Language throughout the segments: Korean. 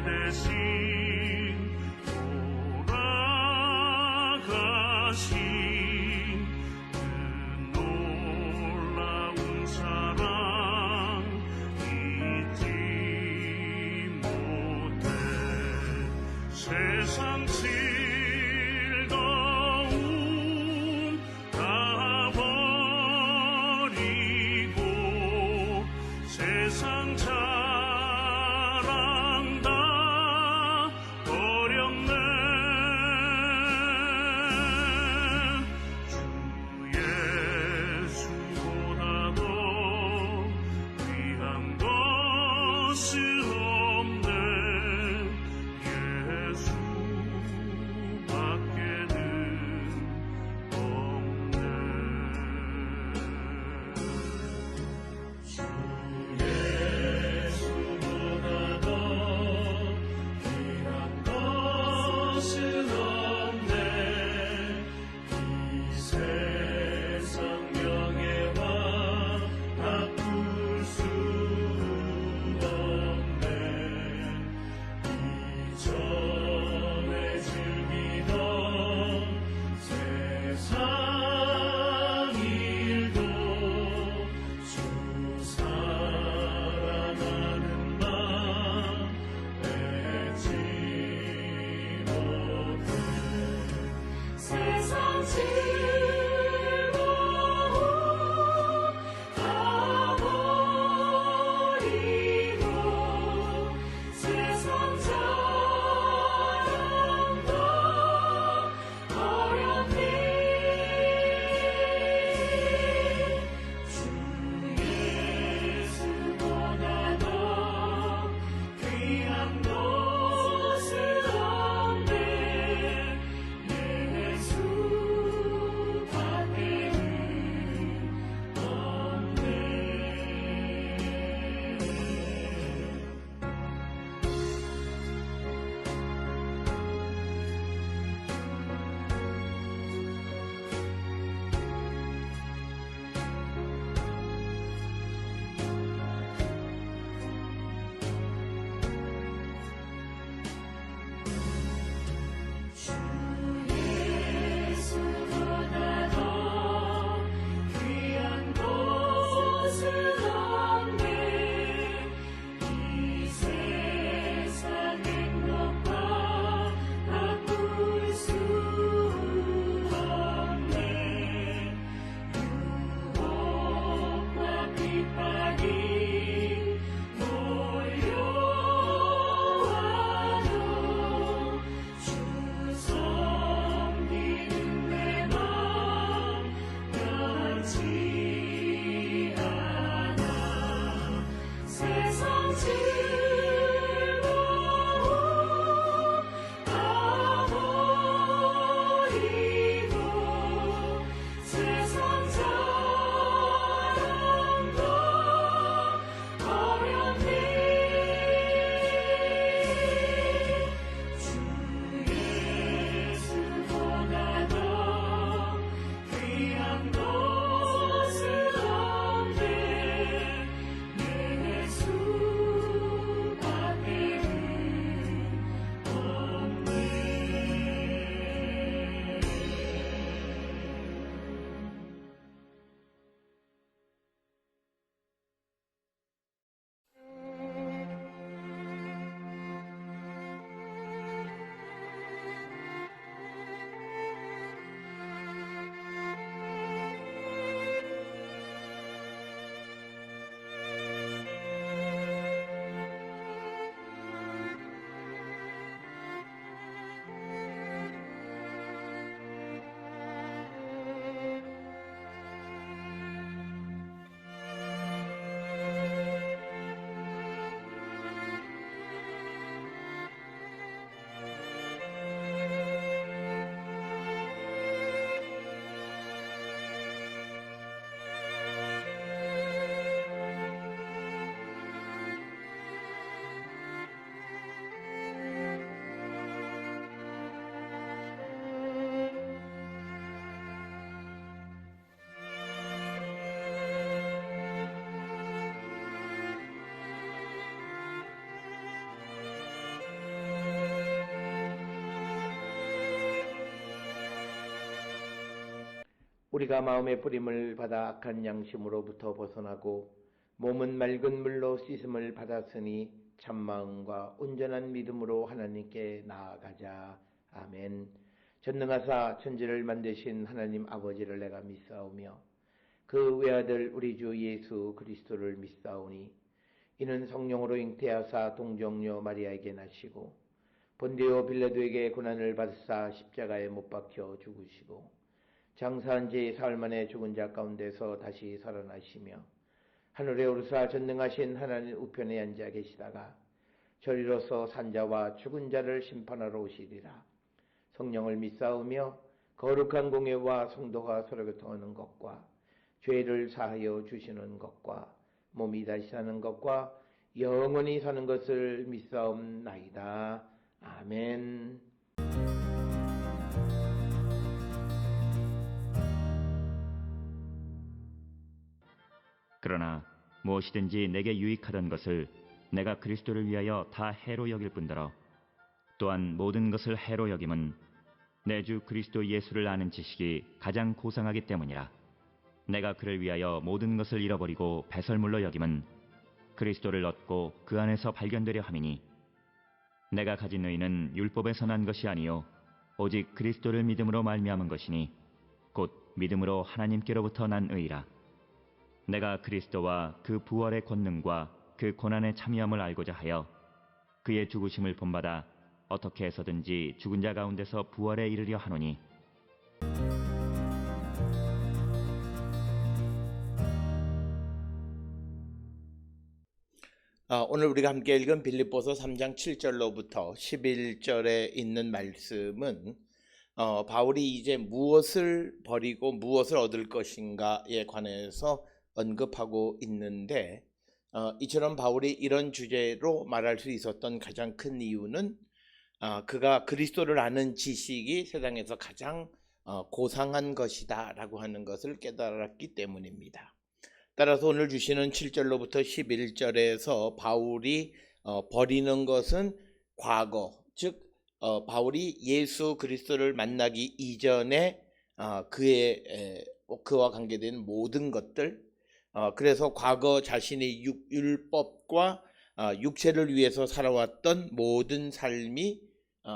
예수 우리가 마음의 뿌림을 받아 악한 양심으로부터 벗어나고 몸은 맑은 물로 씻음을 받았으니 참마음과 온전한 믿음으로 하나님께 나아가자. 아멘. 전능하사 천지를 만드신 하나님 아버지를 내가 믿사오며 그 외아들 우리 주 예수 그리스도를 믿사오니 이는 성령으로 잉태하사 동정녀 마리아에게 나시고 본디오 빌라도에게 고난을 받으사 십자가에 못 박혀 죽으시고 장사한 지 사흘 만에 죽은 자 가운데서 다시 살아나시며 하늘에 오르사 전능하신 하나님 우편에 앉아 계시다가 저리로서 산자와 죽은 자를 심판하러 오시리라. 성령을 믿사오며 거룩한 공예와 성도가 서로 교통하는 것과 죄를 사하여 주시는 것과 몸이 다시 사는 것과 영원히 사는 것을 믿사옵나이다. 아멘. 그러나 무엇이든지 내게 유익하던 것을 내가 그리스도를 위하여 다 해로 여길 뿐더러 또한 모든 것을 해로 여김은 내 주 그리스도 예수를 아는 지식이 가장 고상하기 때문이라. 내가 그를 위하여 모든 것을 잃어버리고 배설물로 여김은 그리스도를 얻고 그 안에서 발견되려 함이니 내가 가진 의는 율법에서 난 것이 아니요 오직 그리스도를 믿음으로 말미암은 것이니 곧 믿음으로 하나님께로부터 난 의라. 내가 그리스도와 그 부활의 권능과 그 고난의 참여함을 알고자 하여 그의 죽으심을 본받아 어떻게 해서든지 죽은 자 가운데서 부활에 이르려 하노니 오늘 우리가 함께 읽은 빌립보서 3장 7절로부터 11절에 있는 말씀은 바울이 이제 무엇을 버리고 무엇을 얻을 것인가에 관해서 언급하고 있는데 이처럼 바울이 이런 주제로 말할 수 있었던 가장 큰 이유는 그가 그리스도를 아는 지식이 세상에서 가장 고상한 것이다 라고 하는 것을 깨달았기 때문입니다. 따라서 오늘 주시는 7절로부터 11절에서 바울이 버리는 것은 과거, 즉 바울이 예수 그리스도를 만나기 이전에 그와 관계된 모든 것들, 그래서 과거 자신의 율법과 육체를 위해서 살아왔던 모든 삶이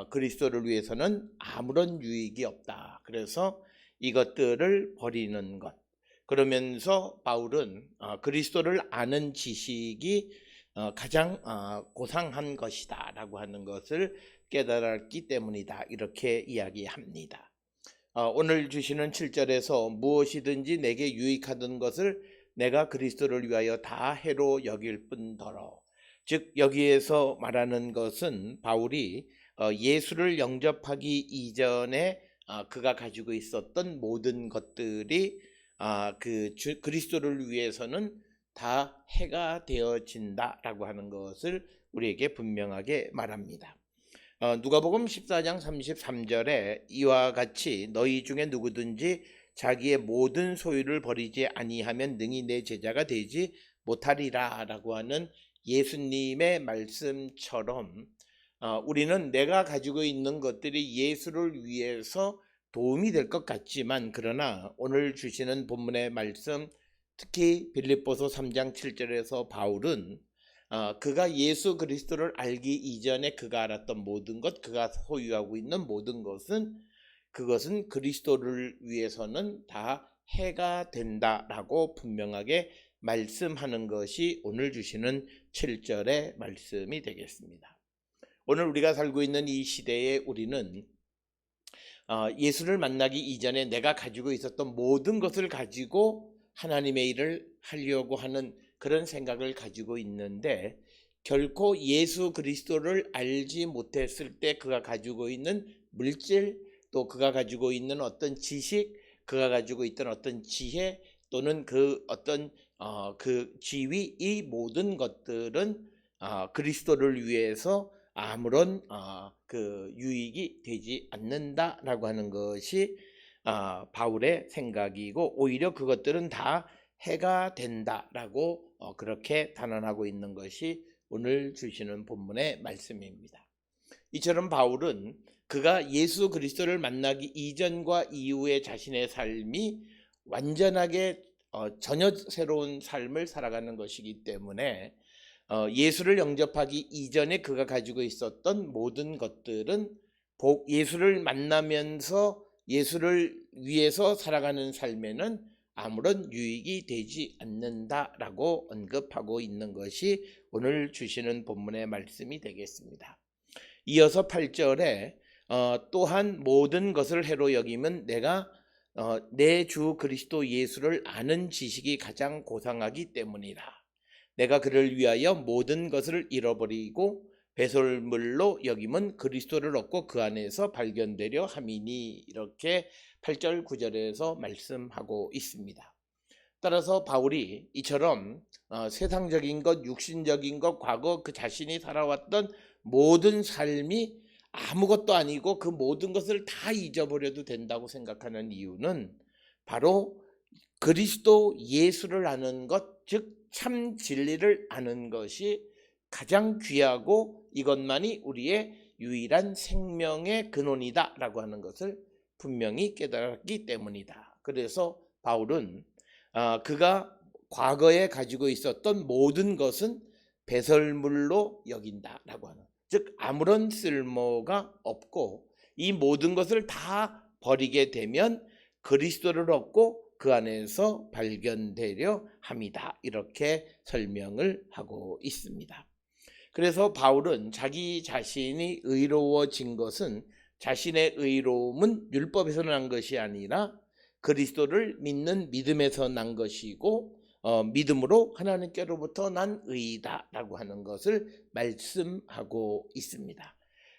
그리스도를 위해서는 아무런 유익이 없다. 그래서 이것들을 버리는 것. 그러면서 바울은 그리스도를 아는 지식이 가장 고상한 것이다 라고 하는 것을 깨달았기 때문이다. 이렇게 이야기합니다. 오늘 주시는 7절에서 무엇이든지 내게 유익하던 것을 내가 그리스도를 위하여 다 해로 여길 뿐더러, 즉 여기에서 말하는 것은 바울이 예수를 영접하기 이전에 그가 가지고 있었던 모든 것들이 그리스도를 위해서는 다 해가 되어진다라고 하는 것을 우리에게 분명하게 말합니다. 누가복음 14장 33절에 이와 같이 너희 중에 누구든지 자기의 모든 소유를 버리지 아니하면 능히 내 제자가 되지 못하리라 라고 하는 예수님의 말씀처럼 우리는 내가 가지고 있는 것들이 예수를 위해서 도움이 될 것 같지만, 그러나 오늘 주시는 본문의 말씀, 특히 빌립보서 3장 7절에서 바울은 그가 예수 그리스도를 알기 이전에 그가 알았던 모든 것, 그가 소유하고 있는 모든 것은 그것은 그리스도를 위해서는 다 해가 된다라고 분명하게 말씀하는 것이 오늘 주시는 7절의 말씀이 되겠습니다. 오늘 우리가 살고 있는 이 시대에 우리는 예수를 만나기 이전에 내가 가지고 있었던 모든 것을 가지고 하나님의 일을 하려고 하는 그런 생각을 가지고 있는데, 결코 예수 그리스도를 알지 못했을 때 그가 가지고 있는 물질, 또 그가 가지고 있는 어떤 지식, 그가 가지고 있던 어떤 지혜, 또는 그 어떤 그 지위, 이 모든 것들은 그리스도를 위해서 아무런 그 유익이 되지 않는다라고 하는 것이 바울의 생각이고, 오히려 그것들은 다 해가 된다라고 그렇게 단언하고 있는 것이 오늘 주시는 본문의 말씀입니다. 이처럼 바울은 그가 예수 그리스도를 만나기 이전과 이후의 자신의 삶이 완전하게 전혀 새로운 삶을 살아가는 것이기 때문에 예수를 영접하기 이전에 그가 가지고 있었던 모든 것들은 예수를 만나면서 예수를 위해서 살아가는 삶에는 아무런 유익이 되지 않는다라고 언급하고 있는 것이 오늘 주시는 본문의 말씀이 되겠습니다. 이어서 8절에 또한 모든 것을 해로 여김은 내가 내 주 그리스도 예수를 아는 지식이 가장 고상하기 때문이라. 내가 그를 위하여 모든 것을 잃어버리고 배설물로 여김은 그리스도를 얻고 그 안에서 발견되려 함이니. 이렇게 8절 9절에서 말씀하고 있습니다. 따라서 바울이 이처럼 세상적인 것, 육신적인 것, 과거 그 자신이 살아왔던 모든 삶이 아무것도 아니고 그 모든 것을 다 잊어버려도 된다고 생각하는 이유는 바로 그리스도 예수를 아는 것, 즉 참 진리를 아는 것이 가장 귀하고 이것만이 우리의 유일한 생명의 근원이다라고 하는 것을 분명히 깨달았기 때문이다. 그래서 바울은 그가 과거에 가지고 있었던 모든 것은 배설물로 여긴다라고 하는, 즉 아무런 쓸모가 없고 이 모든 것을 다 버리게 되면 그리스도를 얻고 그 안에서 발견되려 함이다. 이렇게 설명을 하고 있습니다. 그래서 바울은 자기 자신이 의로워진 것은 자신의 의로움은 율법에서 난 것이 아니라 그리스도를 믿는 믿음에서 난 것이고 믿음으로 하나님께로부터 난 의이다라고 하는 것을 말씀하고 있습니다.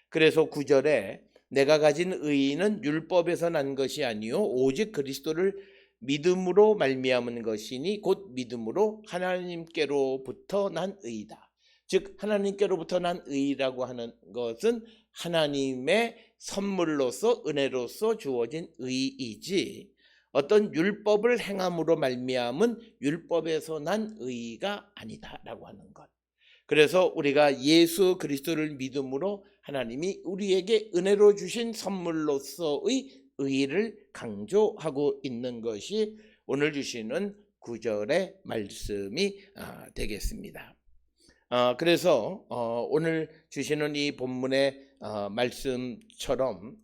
그래서 9절에 내가 가진 의는 율법에서 난 것이 아니요 오직 그리스도를 믿음으로 말미암은 것이니 곧 믿음으로 하나님께로부터 난 의이다. 즉 하나님께로부터 난 의라고 하는 것은 하나님의 선물로서 은혜로서 주어진 의이지 어떤 율법을 행함으로 말미암은 율법에서 난 의가 아니다라고 하는 것. 그래서 우리가 예수 그리스도를 믿음으로 하나님이 우리에게 은혜로 주신 선물로서의 의를 강조하고 있는 것이 오늘 주시는 9절의 말씀이 되겠습니다. 그래서 오늘 주시는 이 본문의 말씀처럼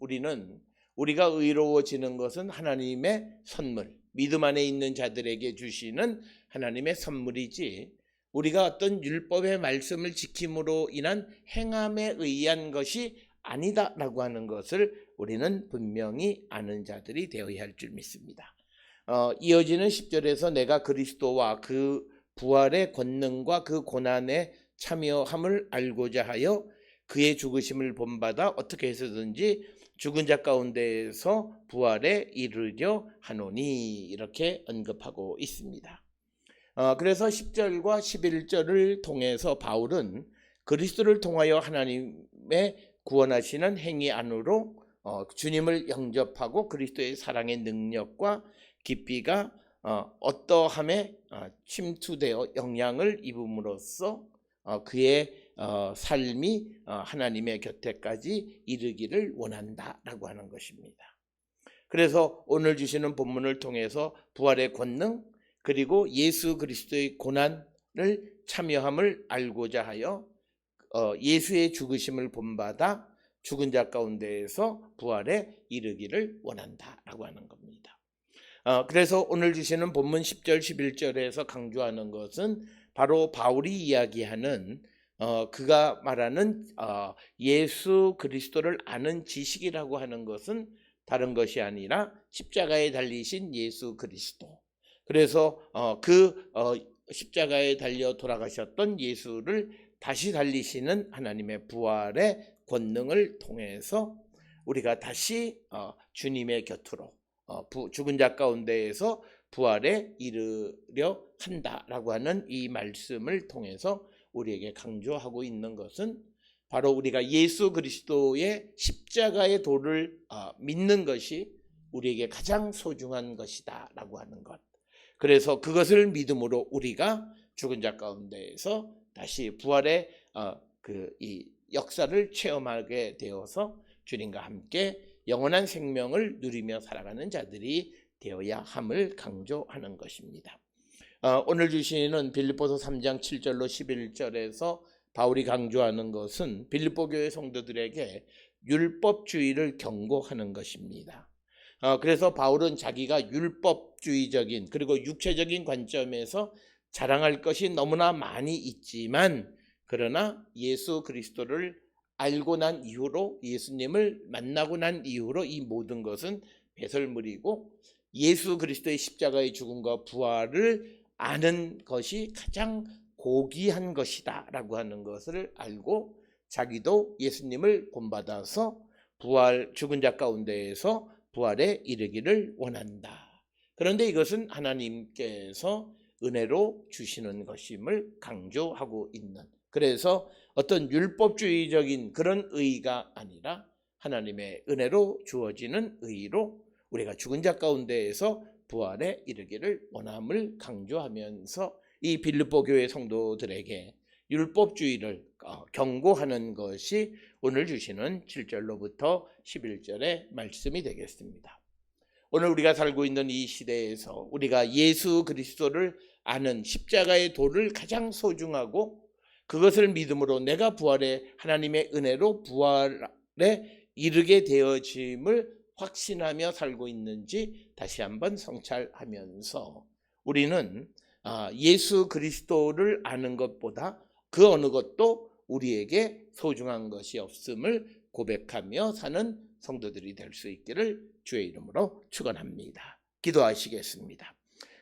우리가 의로워지는 것은 하나님의 선물, 믿음 안에 있는 자들에게 주시는 하나님의 선물이지 우리가 어떤 율법의 말씀을 지킴으로 인한 행함에 의한 것이 아니다라고 하는 것을 우리는 분명히 아는 자들이 되어야 할 줄 믿습니다. 이어지는 10절에서 내가 그리스도와 그 부활의 권능과 그 고난에 참여함을 알고자 하여 그의 죽으심을 본받아 어떻게 해서든지 죽은 자 가운데에서 부활에 이르려 하노니. 이렇게 언급하고 있습니다. 그래서 10절과 11절을 통해서 바울은 그리스도를 통하여 하나님의 구원하시는 행위 안으로 주님을 영접하고 그리스도의 사랑의 능력과 깊이가 어떠함에 침투되어 영향을 입음으로써 그의 삶이 하나님의 곁에까지 이르기를 원한다라고 하는 것입니다. 그래서 오늘 주시는 본문을 통해서 부활의 권능 그리고 예수 그리스도의 고난을 참여함을 알고자 하여 예수의 죽으심을 본받아 죽은 자 가운데에서 부활에 이르기를 원한다라고 하는 겁니다. 그래서 오늘 주시는 본문 10절 11절에서 강조하는 것은 바로 바울이 이야기하는 그가 말하는 예수 그리스도를 아는 지식이라고 하는 것은 다른 것이 아니라 십자가에 달리신 예수 그리스도. 그래서 십자가에 달려 돌아가셨던 예수를 다시 달리시는 하나님의 부활의 권능을 통해서 우리가 다시 주님의 곁으로 죽은 자 가운데에서 부활에 이르려 한다라고 하는 이 말씀을 통해서 우리에게 강조하고 있는 것은 바로 우리가 예수 그리스도의 십자가의 도를 믿는 것이 우리에게 가장 소중한 것이다 라고 하는 것. 그래서 그것을 믿음으로 우리가 죽은 자 가운데에서 다시 부활의 이 역사를 체험하게 되어서 주님과 함께 영원한 생명을 누리며 살아가는 자들이 되어야 함을 강조하는 것입니다. 오늘 주시는 빌립보서 3장 7절로 11절에서 바울이 강조하는 것은 빌립보 교회 성도들에게 율법주의를 경고하는 것입니다. 그래서 바울은 자기가 율법주의적인 그리고 육체적인 관점에서 자랑할 것이 너무나 많이 있지만, 그러나 예수 그리스도를 알고 난 이후로, 예수님을 만나고 난 이후로 이 모든 것은 배설물이고 예수 그리스도의 십자가의 죽음과 부활을 아는 것이 가장 고귀한 것이다 라고 하는 것을 알고 자기도 예수님을 본받아서 죽은 자 가운데에서 부활에 이르기를 원한다. 그런데 이것은 하나님께서 은혜로 주시는 것임을 강조하고 있는, 그래서 어떤 율법주의적인 그런 의가 아니라 하나님의 은혜로 주어지는 의로 우리가 죽은 자 가운데에서 부활에 이르기를 원함을 강조하면서 이 빌립보 교회 성도들에게 율법주의를 경고하는 것이 오늘 주시는 7절로부터 11절의 말씀이 되겠습니다. 오늘 우리가 살고 있는 이 시대에서 우리가 예수 그리스도를 아는 십자가의 도를 가장 소중하고 그것을 믿음으로 내가 하나님의 은혜로 부활에 이르게 되어짐을 확신하며 살고 있는지 다시 한번 성찰하면서 우리는 예수 그리스도를 아는 것보다 그 어느 것도 우리에게 소중한 것이 없음을 고백하며 사는 성도들이 될 수 있기를 주의 이름으로 축원합니다. 기도하시겠습니다.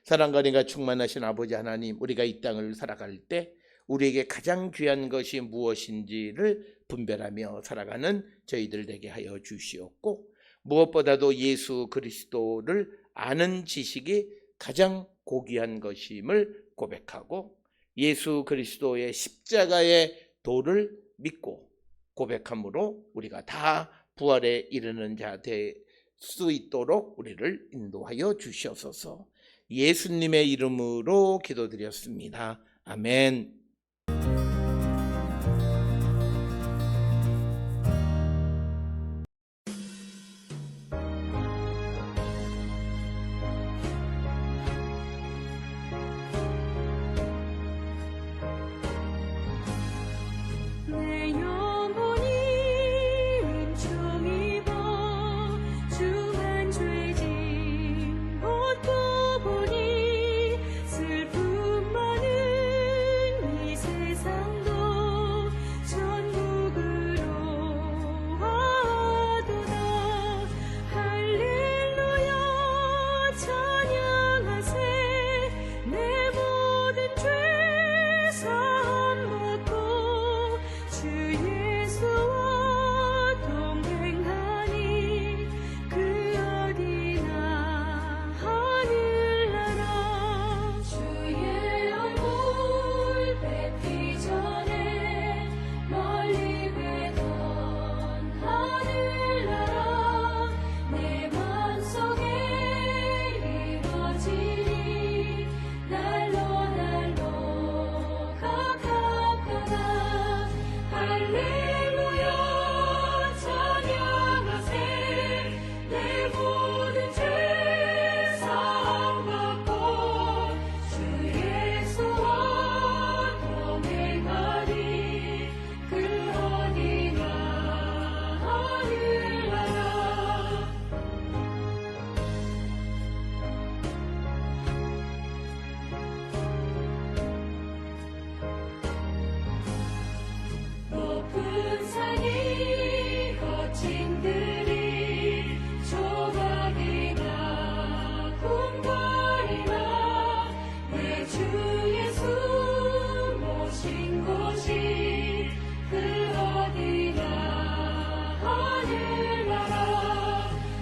사랑과 은혜가 충만하신 아버지 하나님, 우리가 이 땅을 살아갈 때 우리에게 가장 귀한 것이 무엇인지를 분별하며 살아가는 저희들 되게 하여 주시옵고, 무엇보다도 예수 그리스도를 아는 지식이 가장 고귀한 것임을 고백하고 예수 그리스도의 십자가의 도를 믿고 고백함으로 우리가 다 부활에 이르는 자 될 수 있도록 우리를 인도하여 주시옵소서. 예수님의 이름으로 기도드렸습니다. 아멘. 내 영혼이 은총 입어 중한 죄짐 벗고 보니 슬픔 많은 이 세상도 천국으로 하도다. 할렐루야 찬양하세. 내 모든 죄 사함 받고 주 예수와 동행하니 그 어디나 하늘나라. 주의 얼굴 뵙기 전에 멀리 뵈던 하늘나라 내 맘속에 이루어지니 날로 가깝구나. 할렐루야 찬양하세. 내 모든 죄 사함 받고 주 예수와 동행하니 그 어디나 하늘나라. 높은 산이 거친 들이 조각이나 궁궐이나 내 주 예수 모신 곳이 그 어디나 하늘나라.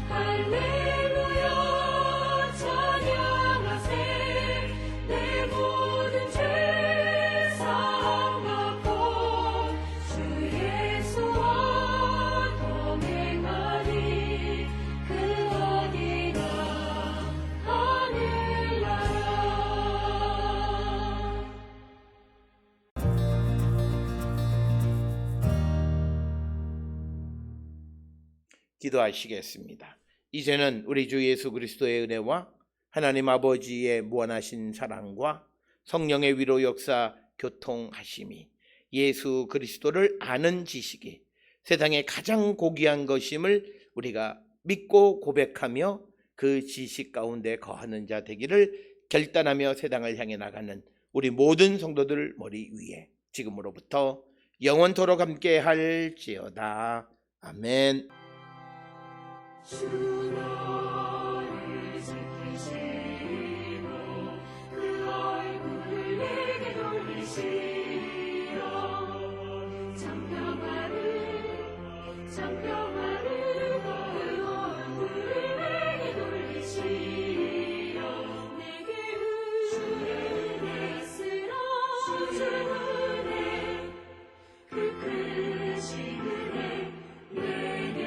할렐루야 찬양하세. 내 모든 죄 사함 받고 주 예수와 동행하니 그 어디나 하늘나라. 기도하시겠습니다. 이제는 우리 주 예수 그리스도의 은혜와 하나님 아버지의 무한하신 사랑과 성령의 위로 역사 교통하심이 예수 그리스도를 아는 지식이 세상에 가장 고귀한 것임을 우리가 믿고 고백하며 그 지식 가운데 거하는 자 되기를 결단하며 세상을 향해 나가는 우리 모든 성도들 머리 위에 지금으로부터 영원토록 함께 할지어다. 아멘. 주 너를 지키시고 그 얼굴을 내게 돌리시어 장평화를 그 얼굴을 내게 돌리시어 내게 주의 은혜 쓰라 주 은혜 그 크신 은혜 내게